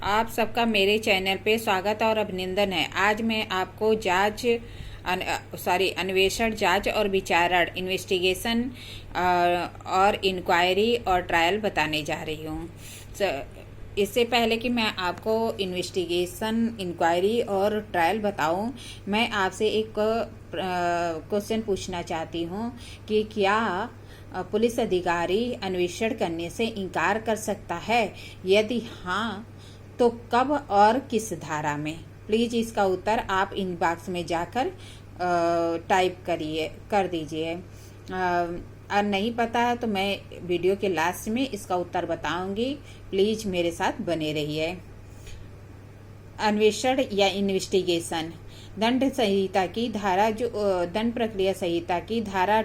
आप सबका मेरे चैनल पे स्वागत और अभिनंदन है। आज मैं आपको अन्वेषण, जांच और विचारण, इन्वेस्टिगेशन और इंक्वायरी और ट्रायल बताने जा रही हूँ। इससे पहले कि मैं आपको इन्वेस्टिगेशन, इंक्वायरी और ट्रायल बताऊं, मैं आपसे एक क्वेश्चन पूछना चाहती हूँ कि क्या पुलिस अधिकारी अन्वेषण करने से इनकार कर सकता है? यदि हाँ, तो कब और किस धारा में? प्लीज़ इसका उत्तर आप इनबॉक्स में जाकर टाइप कर दीजिए। और नहीं पता है तो मैं वीडियो के लास्ट में इसका उत्तर बताऊंगी। प्लीज़ मेरे साथ बने रहिए। अन्वेषण या इन्वेस्टिगेशन दंड संहिता की धारा दंड प्रक्रिया संहिता की धारा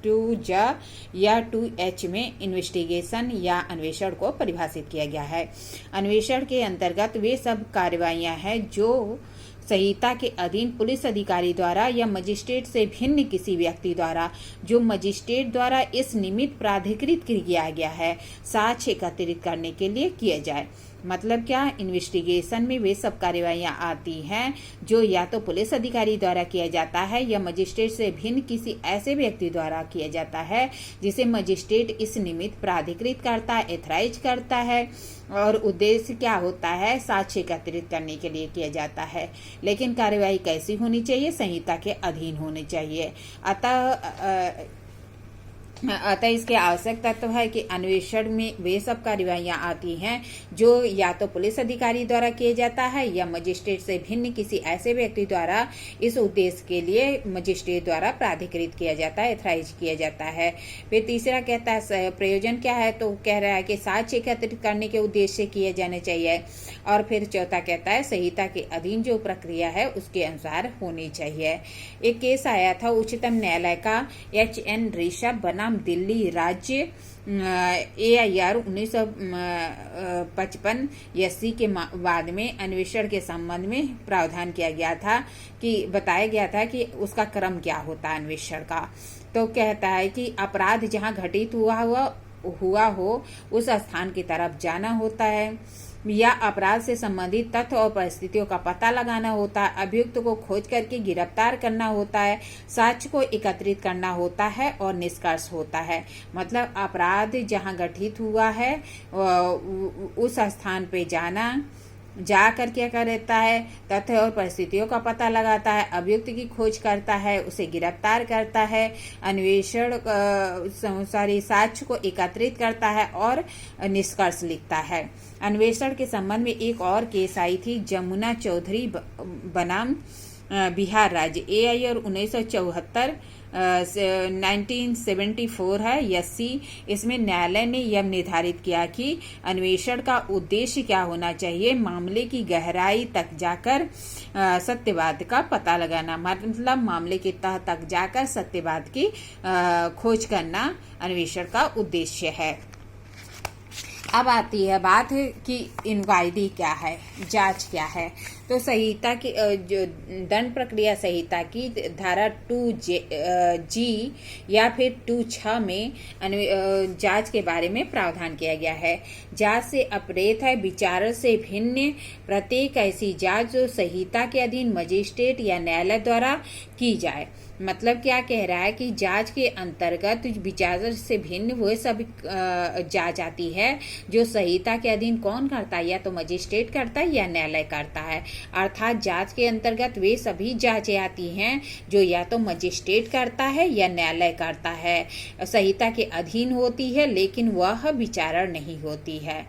2J या 2H में इन्वेस्टिगेशन या अन्वेषण को परिभाषित किया गया है। अन्वेषण के अंतर्गत वे सब कार्रवाइयां हैं जो संहिता के अधीन पुलिस अधिकारी द्वारा या मजिस्ट्रेट से भिन्न किसी व्यक्ति द्वारा, जो मजिस्ट्रेट द्वारा इस निमित्त प्राधिकृत किया गया है, साक्ष्य एकत्रित करने के लिए किया जाए। मतलब क्या? इन्वेस्टिगेशन में वे सब कार्रवाइयां आती हैं जो या तो पुलिस अधिकारी द्वारा किया जाता है या मजिस्ट्रेट से भिन्न किसी ऐसे व्यक्ति द्वारा किया जाता है जिसे मजिस्ट्रेट इस निमित्त प्राधिकृत करता है, एथराइज करता है, और उद्देश्य क्या होता है? साक्ष्य एकत्रित करने के लिए किया जाता है। लेकिन कार्रवाई कैसी होनी चाहिए? संहिता के अधीन होनी चाहिए। अतः इसके आवश्यक तत्व है कि अन्वेषण में वे सब कार्रवाइयां आती हैं जो या तो पुलिस अधिकारी द्वारा किया जाता है या मजिस्ट्रेट से भिन्न किसी ऐसे व्यक्ति द्वारा इस उद्देश्य के लिए मजिस्ट्रेट द्वारा प्राधिकृत किया जाता है, एथराइज किया जाता है। फिर तीसरा कहता है प्रयोजन क्या है, तो कह रहा है कि साक्ष्य एकत्रित करने के उद्देश्य से किए जाने चाहिए। और फिर चौथा कहता है संहिता के अधीन जो प्रक्रिया है उसके अनुसार होनी चाहिए। एक केस आया था उच्चतम न्यायालय का HN ऋषभ बनाम दिल्ली राज्य AIR 1955 SC के बाद में अन्वेषण के संबंध में प्रावधान किया गया था कि बताया गया था कि उसका क्रम क्या होता है अन्वेषण का। तो कहता है कि अपराध जहां घटित हुआ हो उस स्थान की तरफ जाना होता है, या अपराध से संबंधित तथ्य और परिस्थितियों का पता लगाना होता है, अभियुक्त को खोज करके गिरफ्तार करना होता है, साक्ष्य को एकत्रित करना होता है और निष्कर्ष होता है। मतलब अपराध जहां घटित हुआ है उस स्थान पे जाकर क्या करता है? तथ्य और परिस्थितियों का पता लगाता है, अभियुक्त की खोज करता है, उसे गिरफ्तार करता है, अन्वेषण साक्ष्य को एकत्रित करता है और निष्कर्ष लिखता है। अन्वेषण के संबंध में एक और केस आई थी जमुना चौधरी बनाम बिहार राज्य AIR 1974 है SC। इसमें न्यायालय ने यह निर्धारित किया कि अन्वेषण का उद्देश्य क्या होना चाहिए? मामले की गहराई तक जाकर सत्यवाद का पता लगाना, मतलब मामले की तह तक जाकर सत्यवाद की खोज करना अन्वेषण का उद्देश्य है। अब आती है बात कि इंक्वायरी क्या है, जांच क्या है। तो संहिता की जो दंड प्रक्रिया संहिता की धारा 2G या फिर 2J में जांच के बारे में प्रावधान किया गया है। जांच से अपरेत है विचारण से भिन्न प्रत्येक ऐसी जांच जो संहिता के अधीन मजिस्ट्रेट या न्यायालय द्वारा की जाए। मतलब क्या कह रहा है कि जांच के अंतर्गत विचारण से भिन्न वो सब जांच आती है जो संहिता के अधीन कौन करता है? या तो मजिस्ट्रेट करता है या न्यायालय करता है। अर्थात जांच के अंतर्गत वे सभी जांचें आती हैं जो या तो मजिस्ट्रेट करता है या न्यायालय करता है, संहिता के अधीन होती है लेकिन वह विचारण नहीं होती है।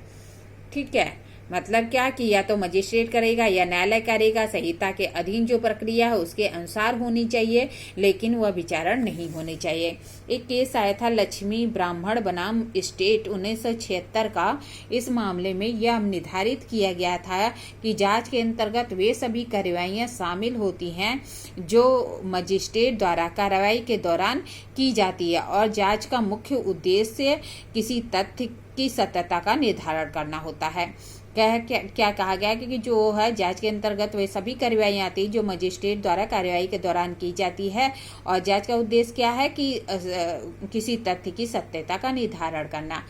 ठीक है, मतलब क्या कि या तो मजिस्ट्रेट करेगा या न्यायालय करेगा, संहिता के अधीन जो प्रक्रिया है उसके अनुसार होनी चाहिए लेकिन वह विचारण नहीं होनी चाहिए। एक केस आया था लक्ष्मी ब्राह्मण बनाम स्टेट 1976 का। इस मामले में यह निर्धारित किया गया था कि जांच के अंतर्गत वे सभी कार्रवाइयां शामिल होती हैं जो मजिस्ट्रेट द्वारा कार्रवाई के दौरान की जाती है और जांच का मुख्य उद्देश्य किसी तथ्य की सत्यता का निर्धारण करना होता है। क्या कहा गया कि जो है जांच के अंतर्गत वे सभी कार्रवाइयां आती जो मजिस्ट्रेट द्वारा कार्रवाई के दौरान की जाती है और जांच का उद्देश्य क्या है कि किसी तथ्य की सत्यता का निर्धारण करना।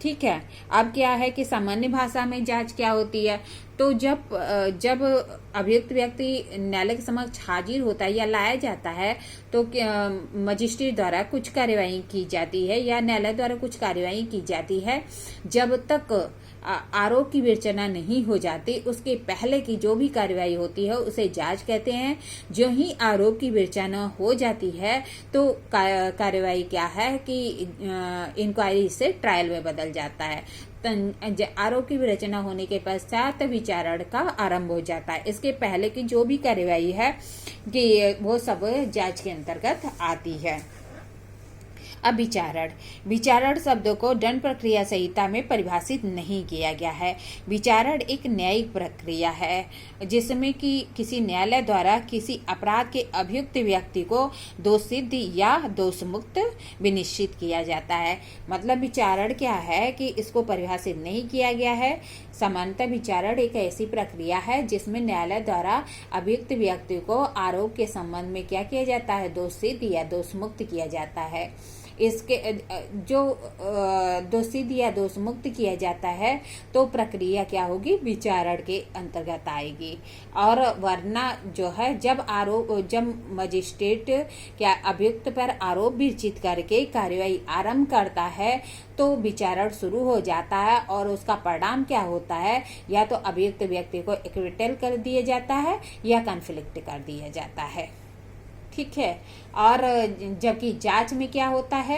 ठीक है। अब क्या है कि सामान्य भाषा में जांच क्या होती है, तो जब अभियुक्त व्यक्ति न्यायालय के समक्ष हाजिर होता है या लाया जाता है तो मजिस्ट्रेट द्वारा कुछ कार्यवाही की जाती है या न्यायालय द्वारा कुछ कार्यवाही की जाती है। जब तक आरोप की विवेचना नहीं हो जाती उसके पहले की जो भी कार्यवाही होती है उसे जांच कहते हैं। जो ही आरोप की विवेचना हो जाती है तो कार्यवाही क्या है कि इंक्वायरी से ट्रायल में बदल जाता है। आरोप की विवेचना होने के पश्चात विचारण का आरंभ हो जाता है। इसके पहले की जो भी कार्यवाही है कि वो सब जांच के अंतर्गत आती है। अब विचारण शब्द को दंड प्रक्रिया संहिता में परिभाषित नहीं किया गया है। विचारण एक न्यायिक प्रक्रिया है जिसमें कि किसी न्यायालय द्वारा किसी अपराध के अभियुक्त व्यक्ति को दोषसिद्ध या दोषमुक्त विनिश्चित किया जाता है। मतलब विचारण क्या है कि इसको परिभाषित नहीं किया गया है। सामान्यतः विचारण एक ऐसी प्रक्रिया है जिसमें न्यायालय द्वारा अभियुक्त व्यक्ति को आरोप के संबंध में क्या किया जाता है, दोषसिद्ध या दोषमुक्त किया जाता है। इसके जो दोषसिद्ध या दोषमुक्त किया जाता है तो प्रक्रिया क्या होगी, विचारण के अंतर्गत आएगी। और वरना जो है जब मजिस्ट्रेट क्या अभियुक्त पर आरोप विरचित करके कार्यवाही आरंभ करता है तो विचारण शुरू हो जाता है और उसका परिणाम क्या होता है, या तो अभियुक्त व्यक्ति को एक्विटल कर दिया जाता है या कॉन्फ्लिक्ट कर दिया जाता है। ठीक है। और जबकि जांच में क्या होता है,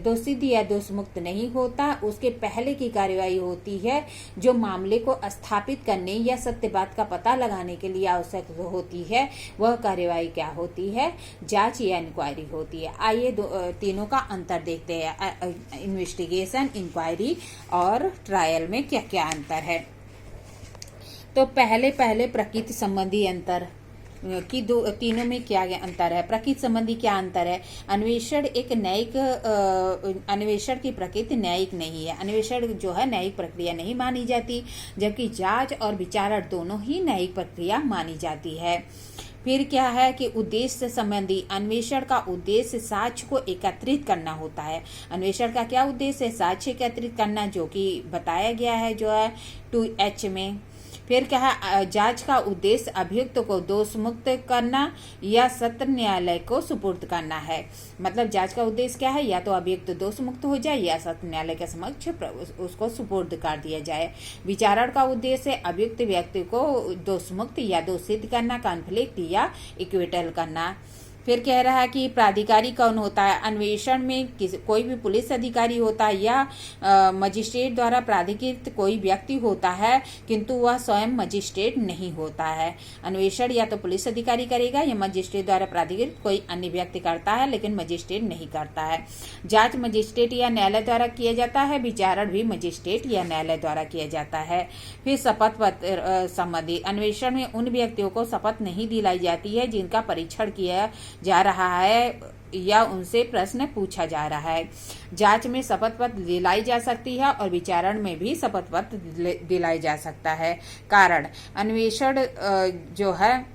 दोषसिद्ध या दोषमुक्त नहीं होता, उसके पहले की कार्यवाही होती है जो मामले को स्थापित करने या सत्यबात का पता लगाने के लिए आवश्यक होती है। वह कार्यवाही क्या होती है, जांच या इंक्वायरी होती है। आइए तीनों का अंतर देखते हैं, इन्वेस्टिगेशन, इंक्वायरी और ट्रायल में क्या क्या अंतर है। तो पहले प्रकृति संबंधी अंतर कि तीनों में क्या अंतर है। प्रकृति संबंधी क्या अंतर है, अन्वेषण एक न्यायिक अन्वेषण की प्रकृति न्यायिक नहीं है। अन्वेषण जो है न्यायिक प्रक्रिया नहीं मानी जाती, जबकि जांच और विचारण दोनों ही न्यायिक प्रक्रिया मानी जाती है। फिर क्या है कि उद्देश्य संबंधी, अन्वेषण का उद्देश्य साक्ष्य को एकत्रित करना होता है। अन्वेषण का क्या उद्देश्य है, साक्ष्य एकत्रित करना, जो कि बताया गया है जो है 2H में। फिर क्या है, जांच का उद्देश्य अभियुक्त को दोष मुक्त करना या सत्र न्यायालय को सुपुर्द करना है। मतलब जांच का उद्देश्य क्या है, या तो अभियुक्त दोष मुक्त हो जाए या सत्र न्यायालय के समक्ष उसको सुपुर्द कर दिया जाए। विचारण का उद्देश्य अभियुक्त व्यक्ति को दोष मुक्त या दोष सिद्ध करना, कॉन्फ्लिक्ट या इक्विटल करना। फिर कह रहा है कि प्राधिकारी कौन होता है, अन्वेषण में कोई भी पुलिस अधिकारी होता है या मजिस्ट्रेट द्वारा प्राधिकृत कोई व्यक्ति होता है, किंतु वह स्वयं मजिस्ट्रेट नहीं होता है। अन्वेषण या तो पुलिस अधिकारी करेगा या मजिस्ट्रेट द्वारा प्राधिकृत कोई अन्य व्यक्ति करता है, लेकिन मजिस्ट्रेट नहीं करता है। जांच मजिस्ट्रेट या न्यायालय द्वारा किया जाता है, विचारण भी मजिस्ट्रेट या न्यायालय द्वारा किया जाता है। फिर शपथ पत्र संबंधी, अन्वेषण में उन व्यक्तियों को शपथ नहीं दिलाई जाती है जिनका परीक्षण किया जा रहा है या उनसे प्रश्न पूछा जा रहा है। जांच में शपथ पत्र दिलाई जा सकती है और विचारण में भी शपथ पत्र दिलाई जा सकता है। कारण, अन्वेषण जो है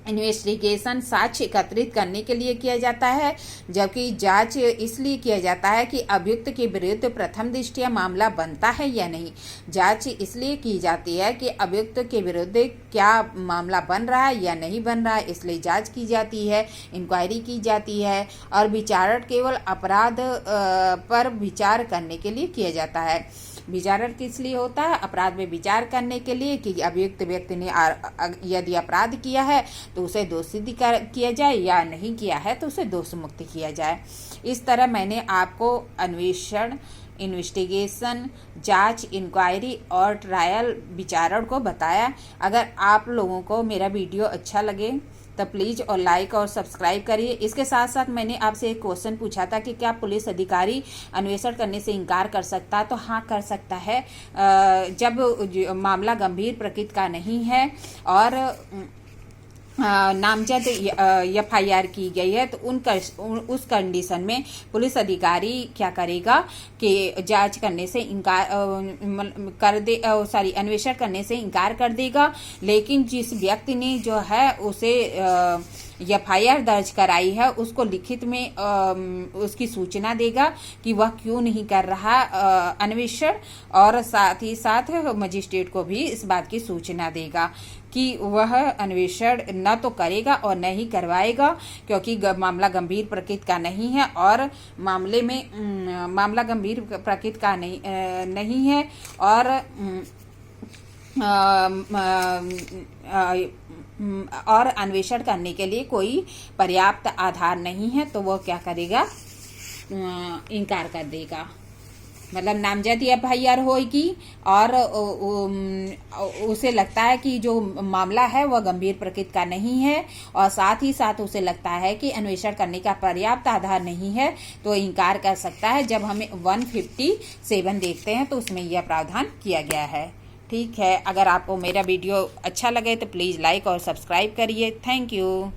इन्वेस्टिगेशन साक्ष्य एकत्रित करने के लिए किया जाता है, जबकि जांच इसलिए किया जाता है कि अभियुक्त के विरुद्ध प्रथम दृष्टया मामला बनता है या नहीं। जांच इसलिए की जाती है कि अभियुक्त के विरुद्ध क्या मामला बन रहा है या नहीं बन रहा है, इसलिए जांच की जाती है, इंक्वायरी की जाती है। और विचारण केवल अपराध पर विचार करने के लिए किया जाता है। विचारण किस लिए होता है, अपराध में विचार करने के लिए कि अभियुक्त व्यक्ति ने यदि अपराध किया है तो उसे दोषसिद्ध किया जाए, या नहीं किया है तो उसे दोष मुक्त किया जाए। इस तरह मैंने आपको अन्वेषण, इन्वेस्टिगेशन, जांच, इंक्वायरी और ट्रायल, विचारण को बताया। अगर आप लोगों को मेरा वीडियो अच्छा लगे तो प्लीज़ और लाइक और सब्सक्राइब करिए। इसके साथ साथ मैंने आपसे एक क्वेश्चन पूछा था कि क्या पुलिस अधिकारी अन्वेषण करने से इनकार कर सकता है, तो हाँ कर सकता है, जब मामला गंभीर प्रकृति का नहीं है और नामजद FIR की गई है, तो उस कंडीशन में पुलिस अधिकारी क्या करेगा कि जांच करने से इनकार अन्वेषण करने से इनकार कर देगा। लेकिन जिस व्यक्ति ने जो है उसे FIR दर्ज कराई है उसको लिखित में उसकी सूचना देगा कि वह क्यों नहीं कर रहा अन्वेषण, और साथ ही साथ मजिस्ट्रेट को भी इस बात की सूचना देगा कि वह अन्वेषण न तो करेगा और न ही करवाएगा, क्योंकि मामला गंभीर प्रकृति का नहीं है और मामला गंभीर प्रकृति का नहीं है और अन्वेषण करने के लिए कोई पर्याप्त आधार नहीं है, तो वह क्या करेगा, इनकार कर देगा। मतलब नामजद FIR होगी और उसे लगता है कि जो मामला है वह गंभीर प्रकृति का नहीं है और साथ ही साथ उसे लगता है कि अन्वेषण करने का पर्याप्त आधार नहीं है, तो इनकार कर सकता है। जब हमें 157 देखते हैं तो उसमें यह प्रावधान किया गया है। ठीक है, अगर आपको मेरा वीडियो अच्छा लगे तो प्लीज़ लाइक और सब्सक्राइब करिए। Thank you.